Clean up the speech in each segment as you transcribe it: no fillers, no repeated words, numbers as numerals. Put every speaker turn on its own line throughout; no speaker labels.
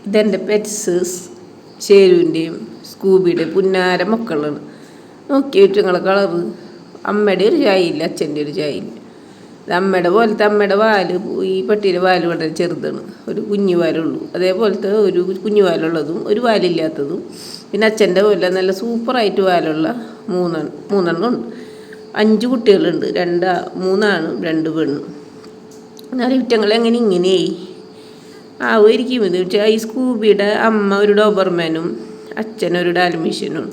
ഇതെൻ്റെ പെറ്റ്സ് ഷേരുവിൻ്റെയും സ്കൂബിയുടെയും പുന്നാര മക്കളാണ്. നോക്കിയിട്ട് നിങ്ങളെ കളറ്. അമ്മയുടെ ഒരു ചായയില്ല, അച്ഛൻ്റെ ഒരു ചായയില്ല. ഇത് അമ്മയുടെ പോലത്തെ അമ്മയുടെ വാല്, ഈ പട്ടിയുടെ വാല് വളരെ ചെറുതാണ്, ഒരു കുഞ്ഞു വാലുള്ളൂ. അതേപോലത്തെ ഒരു കുഞ്ഞു വാലുള്ളതും ഒരു വാലില്ലാത്തതും. പിന്നെ അച്ഛൻ്റെ പോലെ നല്ല സൂപ്പറായിട്ട് വാലുള്ള മൂന്നെണ്ണം ഉണ്ട്. 5 കുട്ടികളുണ്ട്, 3 ആണും 2 പെണ്ണും. എന്നാലും ഇറ്റങ്ങൾ എങ്ങനെ ഇങ്ങനെയായി ആവുമായിരിക്കും. ഇത് വെച്ചാൽ ഈ സ്കൂബിയുടെ അമ്മ ഒരു ഡോബർമാനും അച്ഛനൊരു ഡാൽമീഷ്യനും.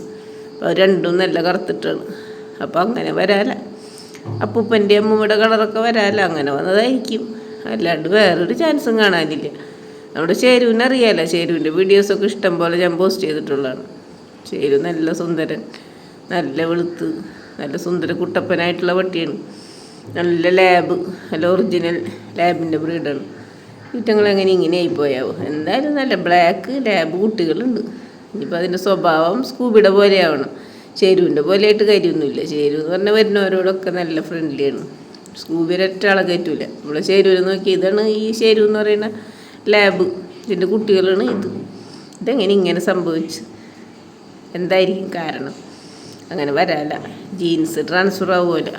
അപ്പോൾ രണ്ടും നല്ല കറുത്തിട്ടാണ്. അപ്പോൾ അങ്ങനെ വരാല. അപ്പൂപ്പൻ്റെ അമ്മൂമ്മയുടെ കളറൊക്കെ വരാല, അങ്ങനെ വന്നതായിരിക്കും. അല്ലാണ്ട് വേറൊരു ചാൻസും കാണാനില്ല. നമ്മുടെ ഷേരുവിനെ അറിയാലോ, ഷേരുവിൻ്റെ വീഡിയോസൊക്കെ ഇഷ്ടം പോലെ ഞാൻ പോസ്റ്റ് ചെയ്തിട്ടുള്ളതാണ്. ഷേരു നല്ല സുന്ദരൻ, നല്ല വെളുത്ത്, നല്ല സുന്ദര കുട്ടപ്പനായിട്ടുള്ള പട്ടിയാണ്. നല്ല ലാബ്, നല്ല ഒറിജിനൽ ലാബിൻ്റെ ബ്രീഡാണ്. ഇറ്റങ്ങളെങ്ങനെ ഇങ്ങനെ ആയിപ്പോയാവോ. എന്തായാലും നല്ല ബ്ലാക്ക് ലാബ് കുട്ടികളുണ്ട്. ഇനിയിപ്പോൾ അതിൻ്റെ സ്വഭാവം സ്കൂബിയുടെ പോലെ ആവണം. ഷേരുവിൻ്റെ പോലെ ആയിട്ട് കാര്യമൊന്നുമില്ല. ഷേരു എന്ന് പറഞ്ഞാൽ വരുന്നവരോടൊക്കെ നല്ല ഫ്രണ്ട്ലിയാണ്. സ്കൂബി ഒരൊറ്റാളെ കയറ്റൂല. നമ്മളെ ഷേരുവിനെ നോക്കി, ഇതാണ് ഈ ഷേരു എന്ന് പറയുന്ന ലാബ്. ഇതിൻ്റെ കുട്ടികളാണ് ഇത്. ഇതെങ്ങനെ ഇങ്ങനെ സംഭവിച്ചു, എന്തായിരിക്കും കാരണം? അങ്ങനെ വരാല, ജീൻസ് ട്രാൻസ്ഫർ ആവുമല്ല,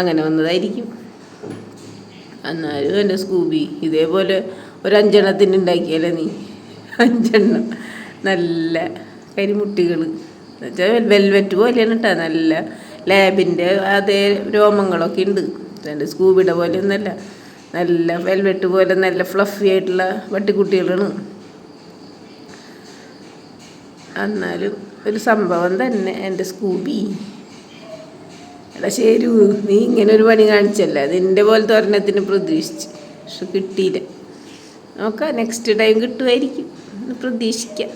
അങ്ങനെ വന്നതായിരിക്കും. എന്നാലും എൻ്റെ സ്കൂബി ഇതേപോലെ ഒരു 5 എണ്ണത്തിന് ഉണ്ടാക്കിയാലേ നീ. 5 എണ്ണം നല്ല കരിമുട്ടികൾ എന്നുവെച്ചാൽ വെൽവെറ്റ് പോലെയാണ് കേട്ടോ. നല്ല ലാബിൻ്റെ അതേ രോമങ്ങളൊക്കെ ഉണ്ട്. എൻ്റെ സ്കൂബിയുടെ പോലെ ഒന്നല്ല, നല്ല വെൽവെറ്റ് പോലെ നല്ല ഫ്ലഫി ആയിട്ടുള്ള പട്ടിക്കുട്ടികളാണ്. എന്നാലും ഒരു സംഭവം തന്നെ എൻ്റെ സ്കൂബി. എടാ ഷേരു, നീ ഇങ്ങനെ ഒരു പണി കാണിച്ചല്ല, നിൻ്റെ പോലത്തെ ഒരെണ്ണത്തിന് പ്രതീക്ഷിച്ച്, പക്ഷെ കിട്ടിയില്ല. നോക്കാം, നെക്സ്റ്റ് ടൈം കിട്ടുമായിരിക്കും, പ്രതീക്ഷിക്കാം.